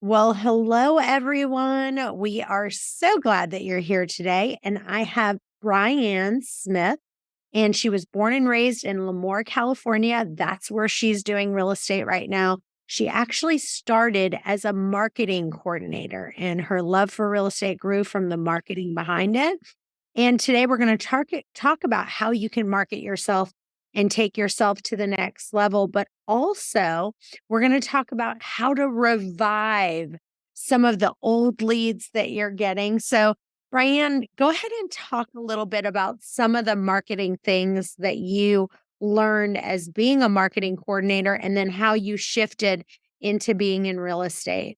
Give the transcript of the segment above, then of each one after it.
Well, hello, everyone. We are so glad that you're here today. And I have BryAnn Smith, and she was born and raised in Lemoore, California. That's where she's doing real estate right now. She actually started as a marketing coordinator, and her love for real estate grew from the marketing behind it. And today we're going to talk about how you can market yourself and take yourself to the next level. But also, we're going to talk about how to revive some of the old leads that you're getting. So, BryAnn, go ahead and talk a little bit about some of the marketing things that you learned as being a marketing coordinator and then how you shifted into being in real estate.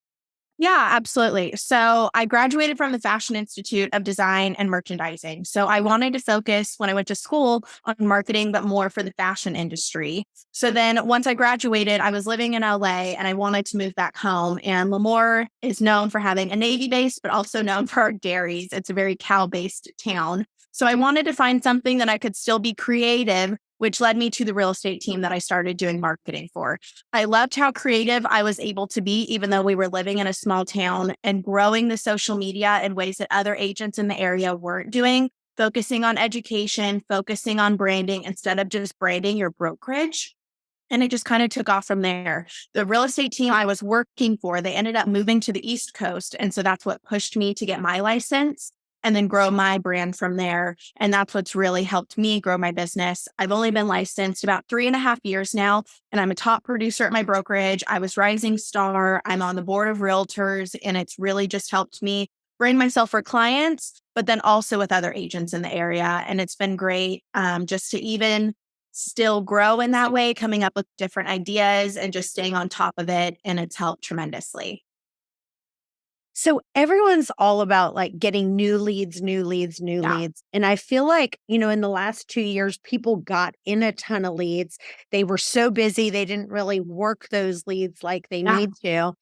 Yeah, absolutely. So I graduated from the Fashion Institute of Design and Merchandising. So I wanted to focus when I went to school on marketing, but more for the fashion industry. So then once I graduated, I was living in LA and I wanted to move back home. And Lemoore is known for having a Navy base, but also known for our dairies. It's a very cow-based town. So I wanted to find something that I could still be creative, which led me to the real estate team that I started doing marketing for. I loved how creative I was able to be, even though we were living in a small town, and growing the social media in ways that other agents in the area weren't doing, focusing on education, focusing on branding instead of just branding your brokerage. And it just kind of took off from there. The real estate team I was working for, they ended up moving to the East Coast. And so that's what pushed me to get my license and then grow my brand from there. And that's what's really helped me grow my business. I've only been licensed about 3.5 years now, and I'm a top producer at my brokerage. I was Rising Star. I'm on the board of realtors, and it's really just helped me brand myself for clients, but then also with other agents in the area. And it's been great just to even still grow in that way, coming up with different ideas and just staying on top of it. And it's helped tremendously. So everyone's all about like getting new leads, new leads, new Yeah. leads. And I feel like, in the last 2 years, people got in a ton of leads. They were so busy, they didn't really work those leads like they Yeah. need to.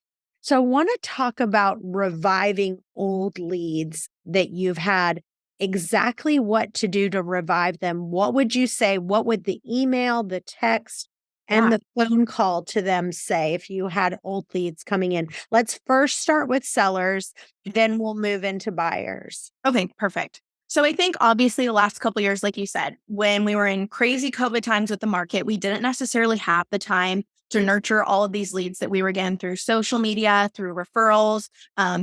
So I want to talk about reviving old leads that you've had, exactly what to do to revive them. What would you say? What would the email, the text, and Yeah. the phone call to them say if you had old leads coming in? Let's first start with sellers, then we'll move into buyers. Okay, perfect. So I think obviously the last couple of years, like you said, when we were in crazy COVID times with the market, we didn't necessarily have the time to nurture all of these leads that we were getting through social media, through referrals,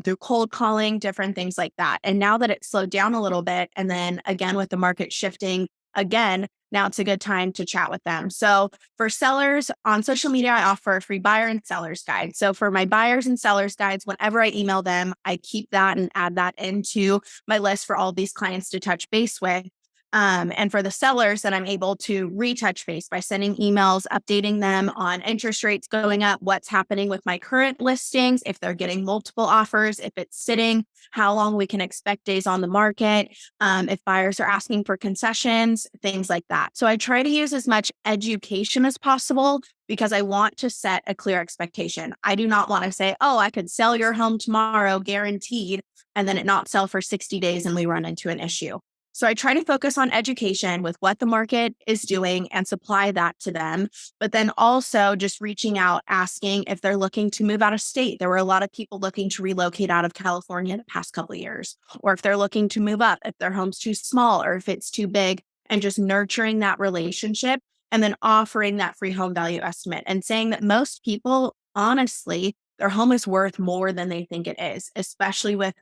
through cold calling, different things like that. And now that it's slowed down a little bit, and then again with the market shifting again, now it's a good time to chat with them. So for sellers on social media, I offer a free buyer and sellers guide. So for my buyers and sellers guides, whenever I email them, I keep that and add that into my list for all these clients to touch base with. And for the sellers, that I'm able to retouch base by sending emails, updating them on interest rates going up, what's happening with my current listings, if they're getting multiple offers, if it's sitting, how long we can expect days on the market, if buyers are asking for concessions, things like that. So I try to use as much education as possible because I want to set a clear expectation. I do not want to say, oh, I could sell your home tomorrow, guaranteed, and then it not sell for 60 days and we run into an issue. So I try to focus on education with what the market is doing and supply that to them. But then also just reaching out, asking if they're looking to move out of state. There were a lot of people looking to relocate out of California the past couple of years, or if they're looking to move up, if their home's too small or if it's too big, and just nurturing that relationship and then offering that free home value estimate and saying that most people, honestly, their home is worth more than they think it is, especially with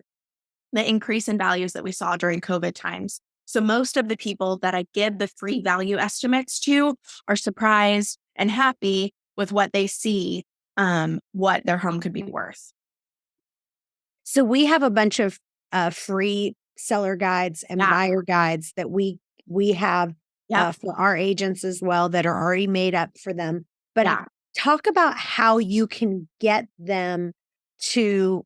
the increase in values that we saw during COVID times. So most of the people that I give the free value estimates to are surprised and happy with what they see, what their home could be worth. So we have a bunch of free seller guides and Yeah. buyer guides that we have Yep. for our agents as well that are already made up for them. But Yeah. talk about how you can get them to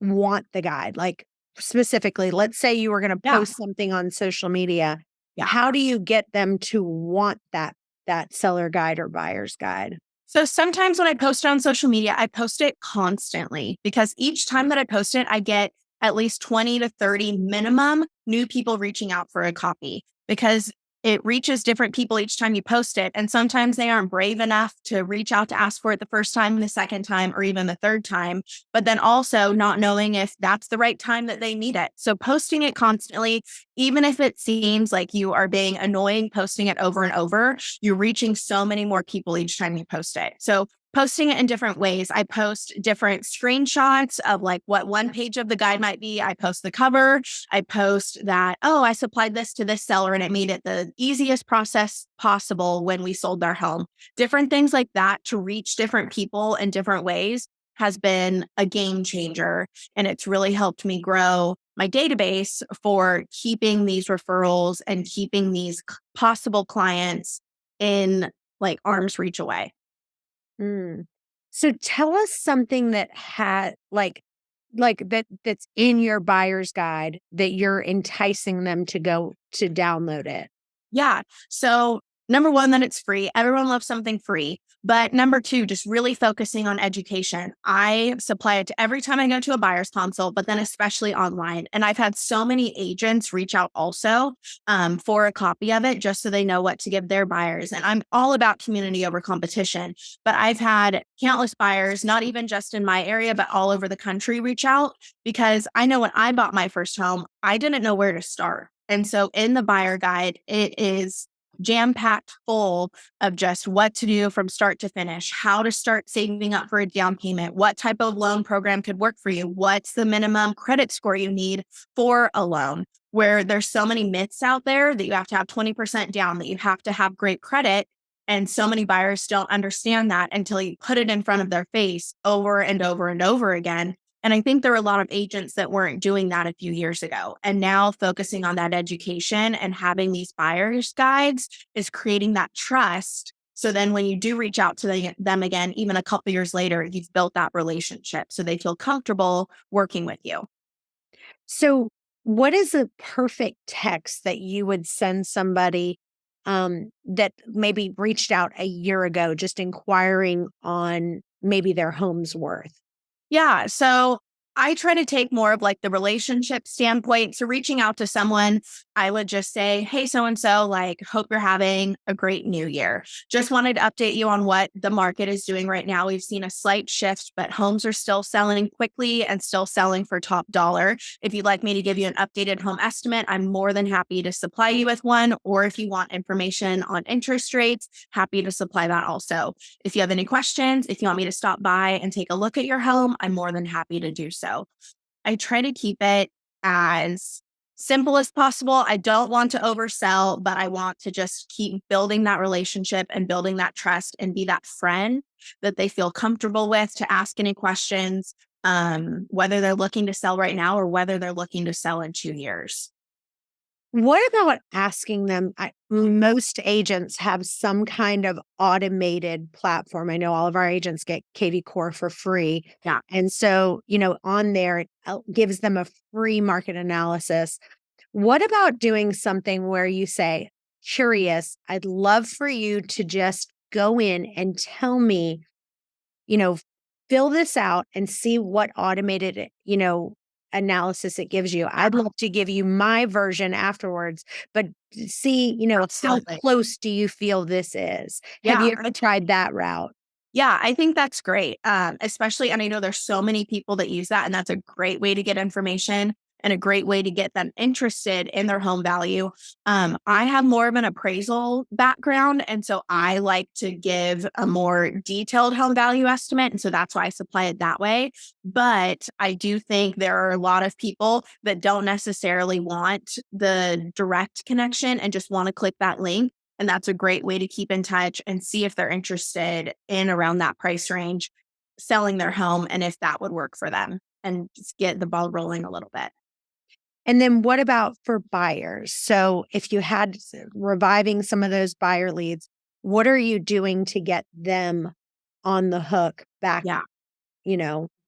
want the guide. Like specifically, let's say you were going to Yeah. post something on social media. Yeah. How do you get them to want that seller guide or buyer's guide? So sometimes when I post it on social media, I post it constantly because each time that I post it, I get at least 20 to 30 minimum new people reaching out for a copy because it reaches different people each time you post it. And sometimes they aren't brave enough to reach out to ask for it the first time, the second time, or even the third time. But then also not knowing if that's the right time that they need it. So posting it constantly, even if it seems like you are being annoying, posting it over and over, you're reaching so many more people each time you post it. So posting it in different ways. I post different screenshots of like what one page of the guide might be. I post the cover. I post that, oh, I supplied this to this seller and it made it the easiest process possible when we sold their home. Different things like that to reach different people in different ways has been a game changer. And it's really helped me grow my database for keeping these referrals and keeping these possible clients in like arm's reach away. Mm. So tell us something that had that's in your buyer's guide that you're enticing them to go to download it. Yeah. So number one, that it's free. Everyone loves something free. But number two, just really focusing on education. I supply it to every time I go to a buyer's consult, but then especially online. And I've had so many agents reach out also for a copy of it, just so they know what to give their buyers. And I'm all about community over competition. But I've had countless buyers, not even just in my area, but all over the country reach out because I know when I bought my first home, I didn't know where to start. And so in the buyer guide, it is jam-packed full of just what to do from start to finish, how to start saving up for a down payment, what type of loan program could work for you, what's the minimum credit score you need for a loan, where there's so many myths out there that you have to have 20% down, that you have to have great credit. And so many buyers don't understand that until you put it in front of their face over and over and over again. And I think there were a lot of agents that weren't doing that a few years ago. And now focusing on that education and having these buyer's guides is creating that trust. So then when you do reach out to them again, even a couple years later, you've built that relationship so they feel comfortable working with you. So what is a perfect text that you would send somebody that maybe reached out a year ago, just inquiring on maybe their home's worth? Yeah. So I try to take more of like the relationship standpoint. So reaching out to someone, I would just say, hey, so-and-so, like, hope you're having a great new year. Just wanted to update you on what the market is doing right now. We've seen a slight shift, but homes are still selling quickly and still selling for top dollar. If you'd like me to give you an updated home estimate, I'm more than happy to supply you with one. Or if you want information on interest rates, happy to supply that also. If you have any questions, if you want me to stop by and take a look at your home, I'm more than happy to do so. I try to keep it as simple as possible. I don't want to oversell, but I want to just keep building that relationship and building that trust and be that friend that they feel comfortable with to ask any questions, whether they're looking to sell right now or whether they're looking to sell in 2 years. What about asking them? Most agents have some kind of automated platform. I know all of our agents get Katie Core for free. Yeah. And so, on there, it gives them a free market analysis. What about doing something where you say, curious, I'd love for you to just go in and tell me, fill this out and see what automated, analysis it gives you. I'd love to give you my version afterwards, but see, Absolutely. how close do you feel this is? Yeah. Have you ever tried that route? Yeah, I think that's great. Especially, and I know there's so many people that use that, and that's a great way to get information and a great way to get them interested in their home value. I have more of an appraisal background, and so I like to give a more detailed home value estimate. And so that's why I supply it that way. But I do think there are a lot of people that don't necessarily want the direct connection and just want to click that link. And that's a great way to keep in touch and see if they're interested in around that price range, selling their home, and if that would work for them and just get the ball rolling a little bit. And then what about for buyers? So if you had reviving some of those buyer leads, what are you doing to get them on the hook back, Yeah.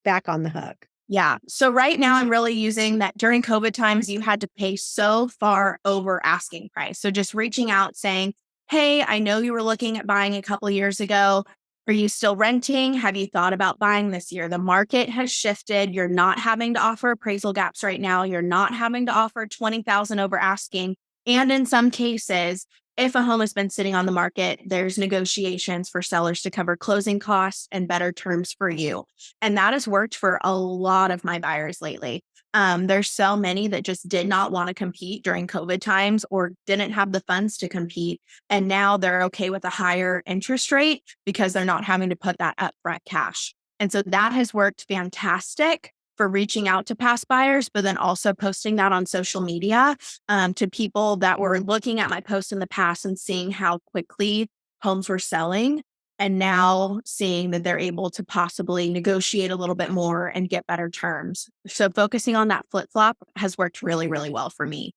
back on the hook? Yeah. So right now I'm really using that during COVID times, you had to pay so far over asking price. So just reaching out saying, hey, I know you were looking at buying a couple of years ago. Are you still renting? Have you thought about buying this year? The market has shifted. You're not having to offer appraisal gaps right now. You're not having to offer 20,000 over asking. And in some cases, if a home has been sitting on the market, there's negotiations for sellers to cover closing costs and better terms for you. And that has worked for a lot of my buyers lately. There's so many that just did not want to compete during COVID times or didn't have the funds to compete. And now they're okay with a higher interest rate because they're not having to put that upfront cash. And so that has worked fantastic for reaching out to past buyers, but then also posting that on social media to people that were looking at my posts in the past and seeing how quickly homes were selling, and now seeing that they're able to possibly negotiate a little bit more and get better terms. So focusing on that flip-flop has worked really, really well for me.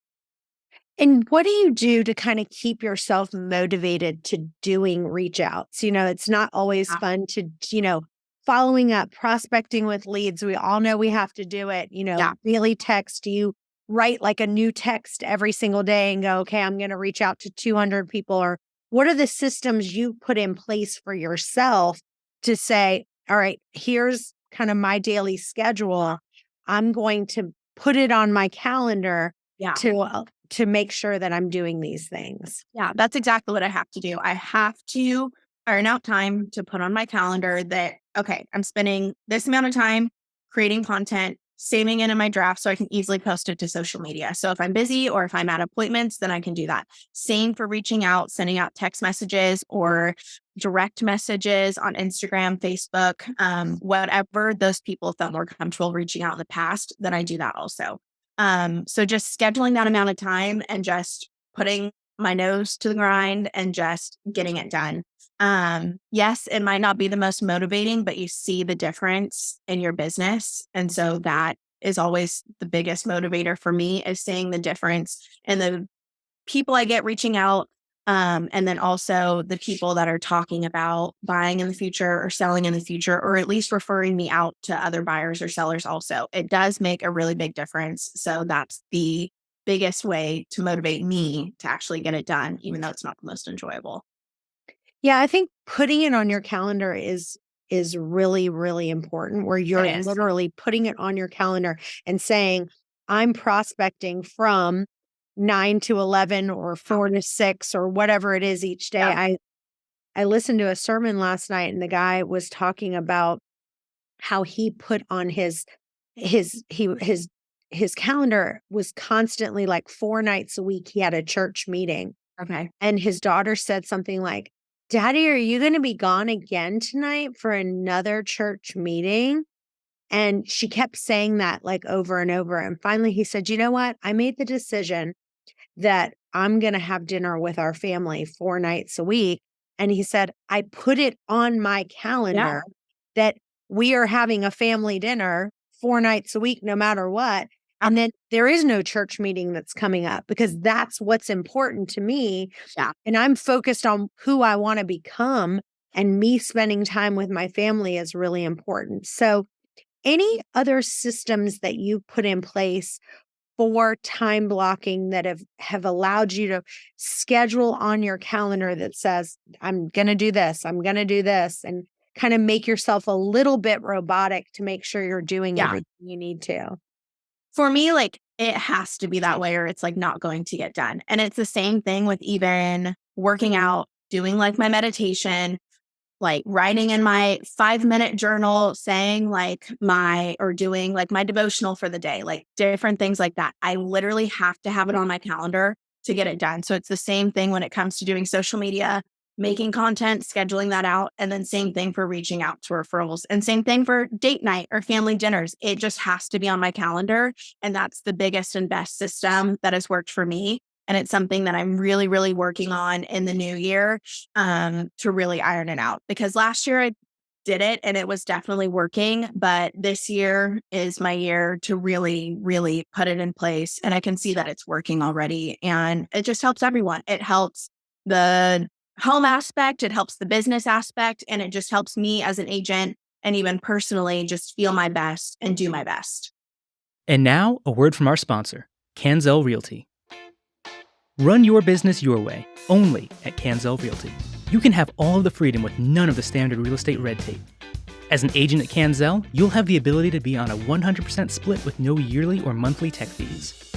And what do you do to kind of keep yourself motivated to doing reach outs? It's not always fun to, following up, prospecting with leads. We all know we have to do it, daily text. Do you write like a new text every single day and go, okay, I'm going to reach out to 200 people? Or what are the systems you put in place for yourself to say, all right, here's kind of my daily schedule. I'm going to put it on my calendar to make sure that I'm doing these things. Yeah, that's exactly what I have to do. I have to earn out time to put on my calendar that, okay, I'm spending this amount of time creating content, saving it in my draft so I can easily post it to social media. So if I'm busy or if I'm at appointments, then I can do that. Same for reaching out, sending out text messages or direct messages on Instagram, Facebook, whatever those people felt more comfortable reaching out in the past, then I do that also. So just scheduling that amount of time and just putting my nose to the grind and just getting it done. Yes, it might not be the most motivating, but you see the difference in your business. And so that is always the biggest motivator for me, is seeing the difference in the people I get reaching out. And then also the people that are talking about buying in the future or selling in the future, or at least referring me out to other buyers or sellers also. It does make a really big difference. So that's the biggest way to motivate me to actually get it done, even though it's not the most enjoyable. Yeah, I think putting it on your calendar is really, really important, where you're literally putting it on your calendar and saying, I'm prospecting from 9 to 11 or 4 to 6 or whatever it is each day. Yeah. I listened to a sermon last night and the guy was talking about how he put on his calendar was constantly like 4 nights a week. He had a church meeting. Okay. And his daughter said something like, Daddy, are you going to be gone again tonight for another church meeting? And she kept saying that like over and over. And finally he said, you know what? I made the decision that I'm going to have dinner with our family 4 nights a week. And he said, I put it on my calendar that we are having a family dinner 4 nights a week, no matter what. And then there is no church meeting that's coming up because that's what's important to me. Yeah. And I'm focused on who I want to become, and me spending time with my family is really important. So any other systems that you put in place for time blocking that have allowed you to schedule on your calendar that says, I'm going to do this, I'm going to do this, and kind of make yourself a little bit robotic to make sure you're doing everything you need to? For me, like, it has to be that way or it's like not going to get done. And it's the same thing with even working out, doing like my meditation, like writing in my 5-minute journal, saying doing like my devotional for the day, like different things like that. I literally have to have it on my calendar to get it done. So it's the same thing when it comes to doing social media, making content, scheduling that out, and then same thing for reaching out to referrals, and same thing for date night or family dinners. It just has to be on my calendar. And that's the biggest and best system that has worked for me. And it's something that I'm really, really working on in the new year to really iron it out. Because last year I did it and it was definitely working. But this year is my year to really, really put it in place. And I can see that it's working already. And it just helps everyone. It helps the home aspect, it helps the business aspect, and it just helps me as an agent and even personally just feel my best and do my best. And now, a word from our sponsor, Canzel Realty. Run your business your way, only at Canzel Realty. You can have all of the freedom with none of the standard real estate red tape. As an agent at Canzel, you'll have the ability to be on a 100% split with no yearly or monthly tech fees.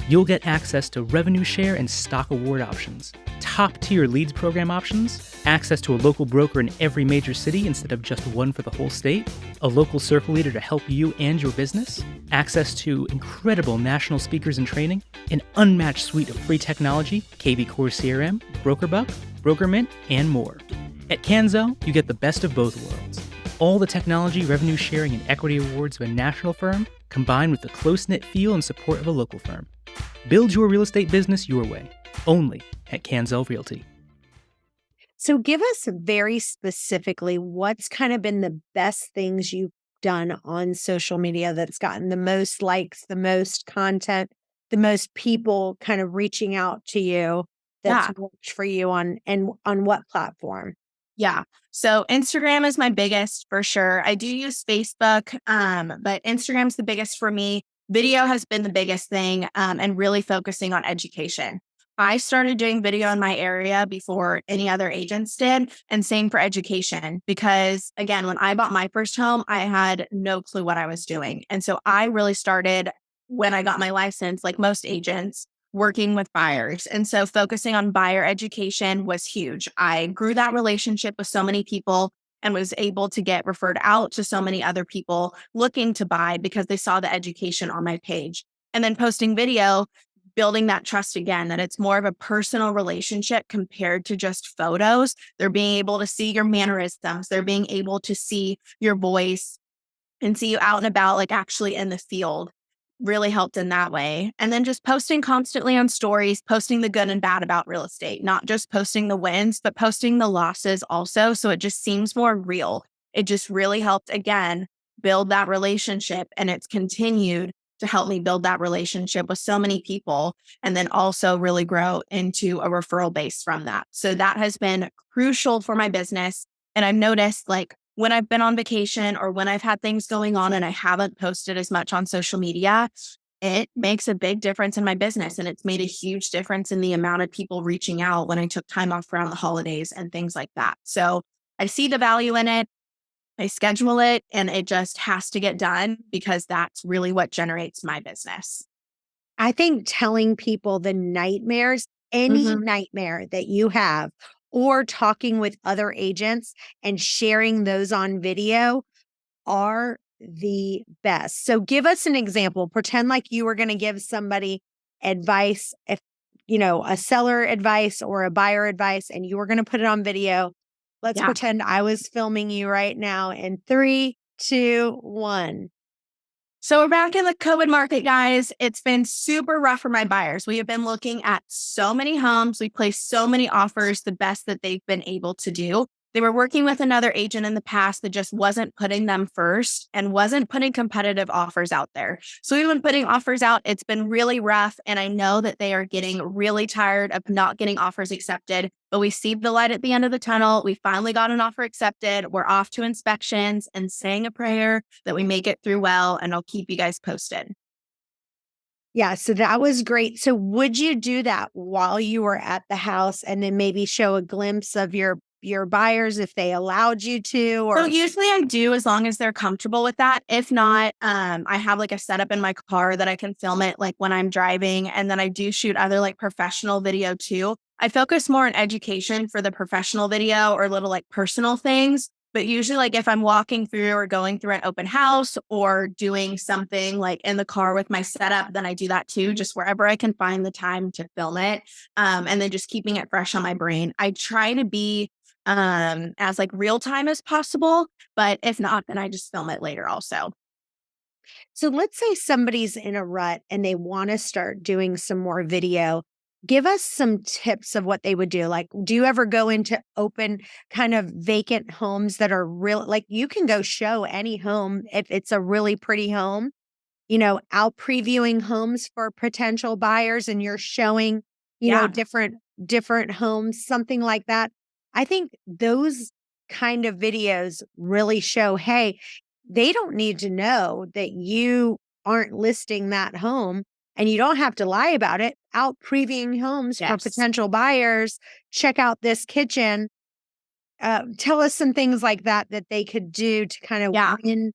You'll get access to revenue share and stock award options, top-tier leads program options, access to a local broker in every major city instead of just one for the whole state, a local circle leader to help you and your business, access to incredible national speakers and training, an unmatched suite of free technology, KV Core CRM, BrokerBuck, BrokerMint, and more. At Canzo, you get the best of both worlds. All the technology, revenue sharing, and equity awards of a national firm combined with the close-knit feel and support of a local firm. Build your real estate business your way, only at Canzel Realty. So give us very specifically what's kind of been the best things you've done on social media that's gotten the most likes, the most content, the most people kind of reaching out to you that's worked for you on what platform? Yeah. So Instagram is my biggest for sure. I do use Facebook, but Instagram's the biggest for me. Video has been the biggest thing, and really focusing on education. I started doing video in my area before any other agents did, and same for education, because again, when I bought my first home, I had no clue what I was doing. And so I really started when I got my license, like most agents, working with buyers. And so focusing on buyer education was huge. I grew that relationship with so many people and was able to get referred out to so many other people looking to buy because they saw the education on my page. And then posting video, building that trust again, that it's more of a personal relationship compared to just photos. They're being able to see your mannerisms. They're being able to see your voice and see you out and about, like actually in the field. Really helped in that way. And then just posting constantly on stories, posting the good and bad about real estate, not just posting the wins, but posting the losses also. So it just seems more real. It just really helped, again, build that relationship. And it's continued to help me build that relationship with so many people. And then also really grow into a referral base from that. So that has been crucial for my business. And I've noticed, like, when I've been on vacation or when I've had things going on and I haven't posted as much on social media, it makes a big difference in my business. And it's made a huge difference in the amount of people reaching out when I took time off around the holidays and things like that. So I see the value in it. I schedule it, and it just has to get done because that's really what generates my business. I think telling people the nightmares, any nightmare that you have, or talking with other agents and sharing those on video are the best. So give us an example. Pretend like you were going to give somebody advice, if a seller advice or a buyer advice, and you were going to put it on video. Let's pretend I was filming you right now in 3, 2, 1. So we're back in the COVID market, guys. It's been super rough for my buyers. We have been looking at so many homes. We placed so many offers, the best that they've been able to do. They were working with another agent in the past that just wasn't putting them first and wasn't putting competitive offers out there. So we've been putting offers out. It's been really rough. And I know that they are getting really tired of not getting offers accepted, but we see the light at the end of the tunnel. We finally got an offer accepted. We're off to inspections and saying a prayer that we make it through well, and I'll keep you guys posted. Yeah, so that was great. So would you do that while you were at the house and then maybe show a glimpse of your buyers if they allowed you to? Or So usually I do, as long as they're comfortable with that. If not, I have like a setup in my car that I can film it like when I'm driving. And then I do shoot other like professional video too. I focus more on education for the professional video or little like personal things. But usually, like if I'm walking through or going through an open house or doing something like in the car with my setup, then I do that too, just wherever I can find the time to film it. And then just keeping it fresh on my brain. I try to be as like real time as possible, but if not, then I just film it later also. So let's say somebody's in a rut and they want to start doing some more video. Give us some tips of what they would do. Like, do you ever go into open kind of vacant homes that are real? Like, you can go show any home if it's a really pretty home, out previewing homes for potential buyers, and you're showing, different homes, something like that. I think those kind of videos really show, hey, they don't need to know that you aren't listing that home. And you don't have to lie about it. Out previewing homes for potential buyers. Check out this kitchen. Tell us some things like that they could do to kind of win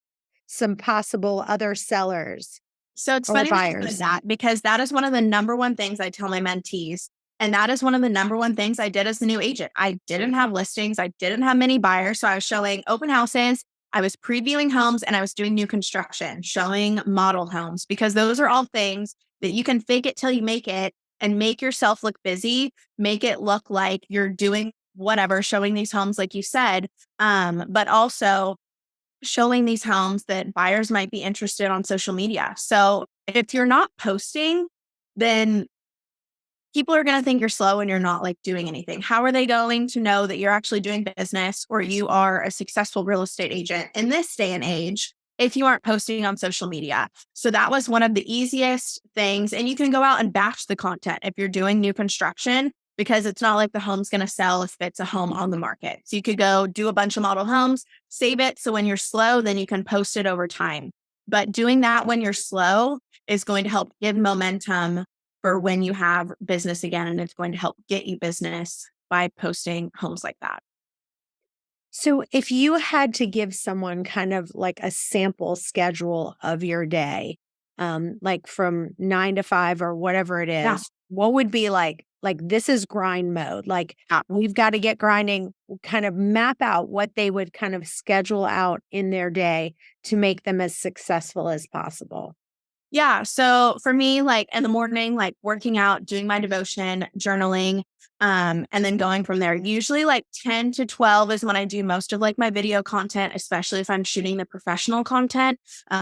some possible other sellers. So it's or funny that you buyers? said that, because that is one of the number one things I tell my mentees. And that is one of the number one things I did as a new agent. I didn't have listings. I didn't have many buyers. So I was showing open houses. I was previewing homes, and I was doing new construction, showing model homes, because those are all things that you can fake it till you make it and make yourself look busy, make it look like you're doing whatever, showing these homes, like you said, but also showing these homes that buyers might be interested on social media. So if you're not posting, then people are going to think you're slow and you're not like doing anything. How are they going to know that you're actually doing business or you are a successful real estate agent in this day and age if you aren't posting on social media? So that was one of the easiest things. And you can go out and batch the content if you're doing new construction, because it's not like the home's going to sell if it's a home on the market. So you could go do a bunch of model homes, save it. So when you're slow, then you can post it over time. But doing that when you're slow is going to help give momentum for when you have business again. And it's going to help get you business by posting homes like that. So if you had to give someone kind of like a sample schedule of your day, like from 9 to 5 or whatever it is, Yeah. what would be like this is grind mode. Like we've got to get grinding, kind of map out what they would kind of schedule out in their day to make them as successful as possible. Yeah. So for me, like in the morning, like working out, doing my devotion, journaling, and then going from there. Usually like 10 to 12 is when I do most of like my video content, especially if I'm shooting the professional content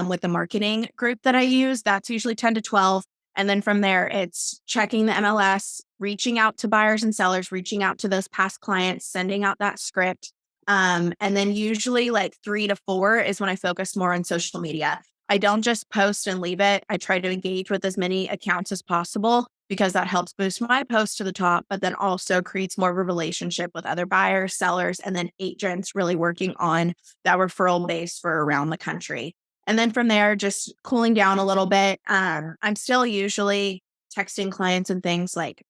with the marketing group that I use. That's usually 10 to 12. And then from there, it's checking the MLS, reaching out to buyers and sellers, reaching out to those past clients, sending out that script. And then usually like 3 to 4 is when I focus more on social media. I don't just post and leave it. I try to engage with as many accounts as possible, because that helps boost my post to the top, but then also creates more of a relationship with other buyers, sellers, and then agents really working on that referral base for around the country. And then from there, just cooling down a little bit. I'm still usually texting clients and things like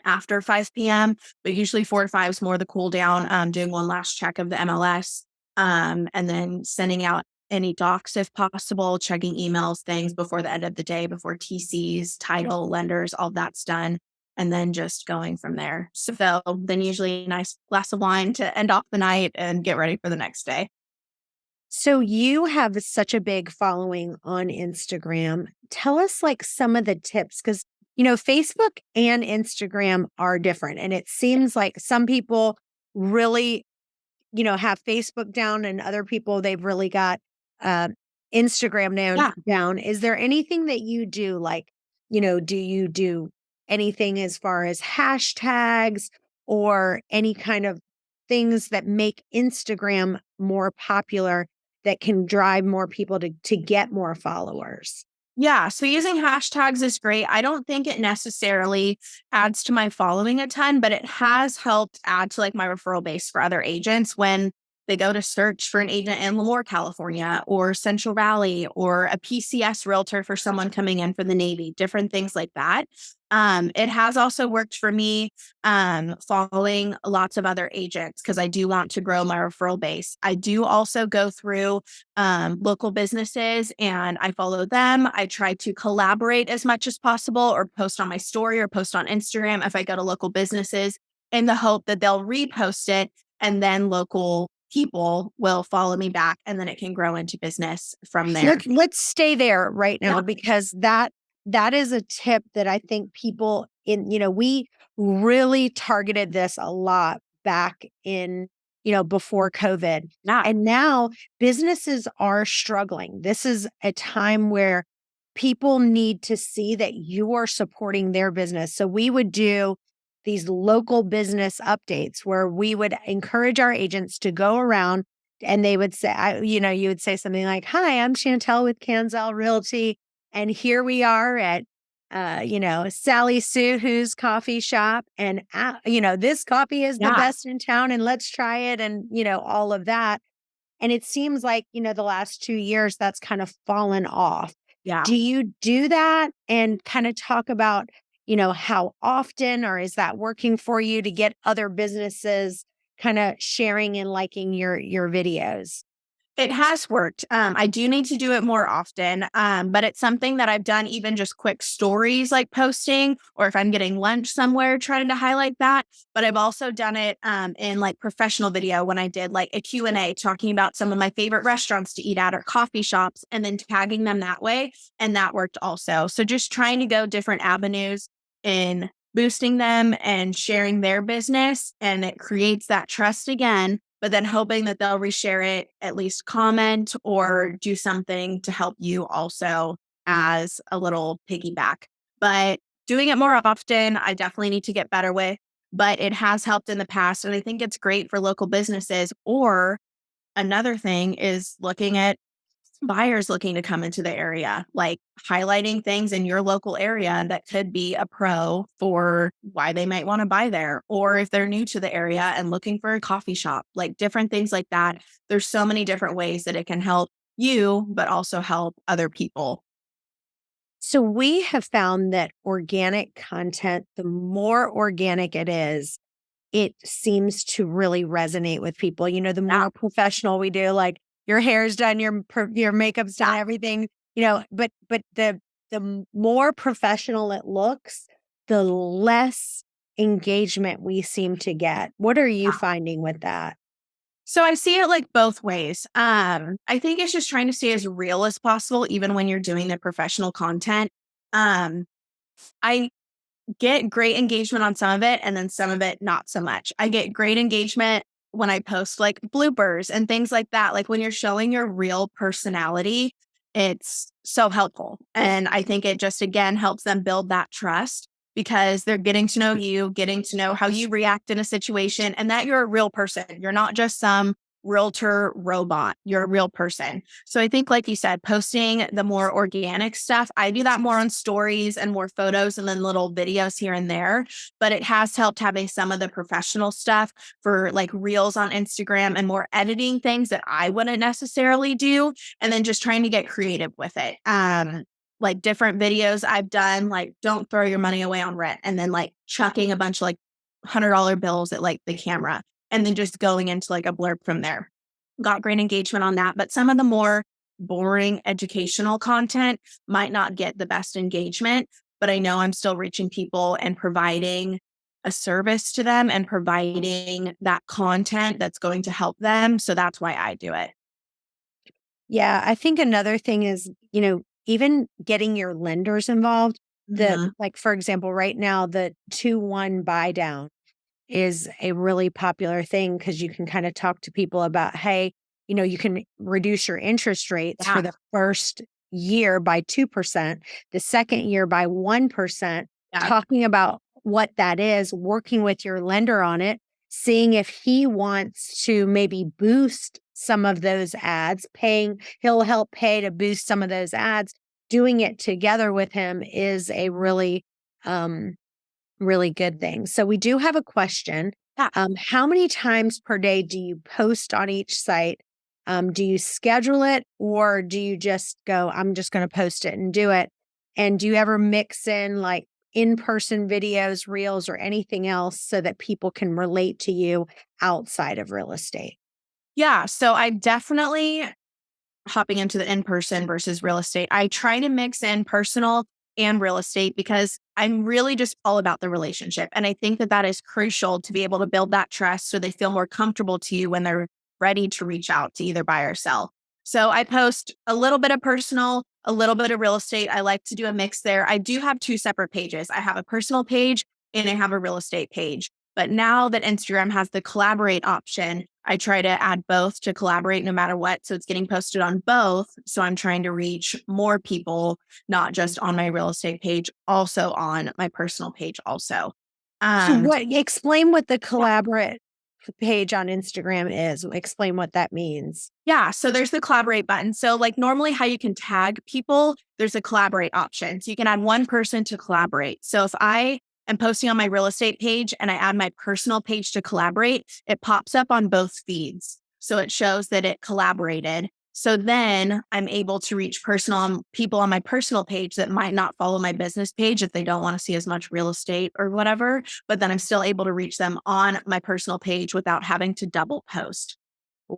after 5 p.m., but usually 4 to 5 is more the cool down, doing one last check of the MLS, and then sending out any docs if possible, checking emails, things before the end of the day, before TCs, title, lenders, all that's done, and then just going from there. So then usually a nice glass of wine to end off the night and get ready for the next day. So you have such a big following on Instagram. Tell us like some of the tips, because Facebook and Instagram are different. And it seems like some people really, have Facebook down, and other people, they've really got Instagram down. Is there anything that you do? Like, do you do anything as far as hashtags or any kind of things that make Instagram more popular that can drive more people to get more followers? Yeah. So using hashtags is great. I don't think it necessarily adds to my following a ton, but it has helped add to like my referral base for other agents when they go to search for an agent in Lemoore, California, or Central Valley, or a PCS realtor for someone coming in for the Navy, different things like that. It has also worked for me following lots of other agents, because I do want to grow my referral base. I do also go through local businesses and I follow them. I try to collaborate as much as possible, or post on my story or post on Instagram if I go to local businesses, in the hope that they'll repost it, and then local people will follow me back, and then it can grow into business from there. Let's stay there right now, because that is a tip that I think people we really targeted this a lot back in, before COVID. And now businesses are struggling. This is a time where people need to see that you are supporting their business. So we would do these local business updates where we would encourage our agents to go around, and they would say, you would say something like, "Hi, I'm Chantel with Canzel Realty. And here we are at, Sally Sue Who's coffee shop. And, this coffee is the best in town, and let's try it." And, all of that. And it seems like, the last 2 years that's kind of fallen off. Yeah. Do you do that and kind of talk about, how often, or is that working for you to get other businesses kind of sharing and liking your videos? It has worked. I do need to do it more often, but it's something that I've done even just quick stories like posting, or if I'm getting lunch somewhere, trying to highlight that. But I've also done it in like professional video when I did like a Q&A talking about some of my favorite restaurants to eat at or coffee shops and then tagging them that way. And that worked also. So just trying to go different avenues in boosting them and sharing their business. And it creates that trust again, but then hoping that they'll reshare it, at least comment or do something to help you also as a little piggyback. But doing it more often, I definitely need to get better with, but it has helped in the past. And I think it's great for local businesses. Or another thing is looking at buyers looking to come into the area, like highlighting things in your local area that could be a pro for why they might want to buy there. Or if they're new to the area and looking for a coffee shop, like different things like that. There's so many different ways that it can help you, but also help other people. So we have found that organic content, the more organic it is, it seems to really resonate with people. You know, the more professional we do, like your hair's done, your makeup's done, everything, you know, but the more professional it looks, the less engagement we seem to get. What are you finding with that? So I see it like both ways. I think it's just trying to stay as real as possible, even when you're doing the professional content. I get great engagement on some of it, and then some of it not so much. I get great engagement when I post like bloopers and things like that. Like when you're showing your real personality, it's so helpful. And I think it just, again, helps them build that trust because they're getting to know you, getting to know how you react in a situation and that you're a real person. You're not just some realtor robot. You're a real person. So I think, like you said, posting the more organic stuff, I do that more on stories and more photos and then little videos here and there. But it has helped having some of the professional stuff for like reels on Instagram and more editing things that I wouldn't necessarily do. And then just trying to get creative with it. Like different videos I've done, like don't throw your money away on rent. And then like chucking a bunch of like $100 bills at like the camera. And then just going into like a blurb from there. Got great engagement on that. But some of the more boring educational content might not get the best engagement, but I know I'm still reaching people and providing a service to them and providing that content that's going to help them. So that's why I do it. Yeah, I think another thing is, you know, even getting your lenders involved. Like, for example, right now, the 2-1 buy down is a really popular thing because you can kind of talk to people about, hey, you know, you can reduce your interest rates for the first year by 2%, the second year by 1%, talking about what that is, working with your lender on it, seeing if he wants to maybe boost some of those ads, he'll help pay to boost some of those ads. Doing it together with him is a really, really good thing. So we do have a question. How many times per day do you post on each site? Do you schedule it or do you just go, I'm just going to post it and do it? And do you ever mix in like in-person videos, reels, or anything else so that people can relate to you outside of real estate? Yeah. So I definitely hopping into the in-person versus real estate. I try to mix in personal and real estate because I'm really just all about the relationship. And I think that that is crucial to be able to build that trust so they feel more comfortable to you when they're ready to reach out to either buy or sell. So I post a little bit of personal, a little bit of real estate. I like to do a mix there. I do have 2 separate pages. I have a personal page and I have a real estate page. But now that Instagram has the collaborate option, I try to add both to collaborate no matter what. So it's getting posted on both. So I'm trying to reach more people, not just on my real estate page, also on my personal page also. So explain what the collaborate page on Instagram is. Explain what that means. Yeah. So there's the collaborate button. So like normally how you can tag people, there's a collaborate option. So you can add one person to collaborate. So if I am posting on my real estate page and I add my personal page to collaborate, it pops up on both feeds. So it shows that it collaborated. So then I'm able to reach people on my personal page that might not follow my business page if they don't want to see as much real estate or whatever, but then I'm still able to reach them on my personal page without having to double post.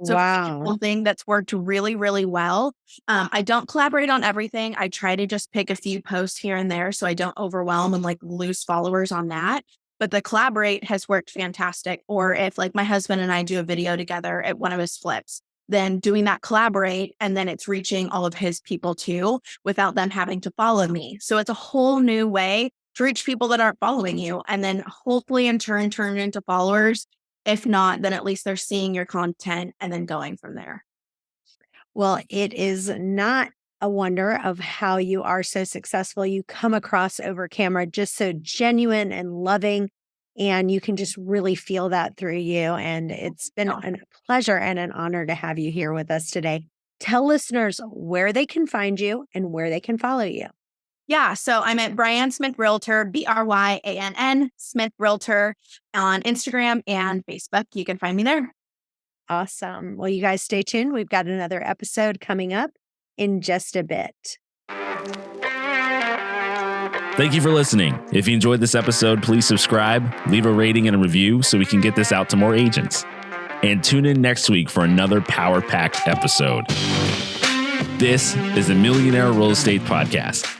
So Wow. one thing that's worked really, really well. I don't collaborate on everything. I try to just pick a few posts here and there so I don't overwhelm and like lose followers on that. But the collaborate has worked fantastic. Or if like my husband and I do a video together at one of his flips, then doing that collaborate and then it's reaching all of his people too without them having to follow me. So it's a whole new way to reach people that aren't following you and then hopefully in turn into followers. If not, then at least they're seeing your content and then going from there. Well, it is not a wonder of how you are so successful. You come across over camera just so genuine and loving, and you can just really feel that through you. And it's been a pleasure and an honor to have you here with us today. Tell listeners where they can find you and where they can follow you. Yeah, so I'm at BryAnn Smith Realtor, BryAnn Smith Realtor on Instagram and Facebook. You can find me there. Awesome. Well, you guys stay tuned. We've got another episode coming up in just a bit. Thank you for listening. If you enjoyed this episode, please subscribe, leave a rating and a review so we can get this out to more agents. And tune in next week for another power-packed episode. This is the Millionaire Real Estate Podcast.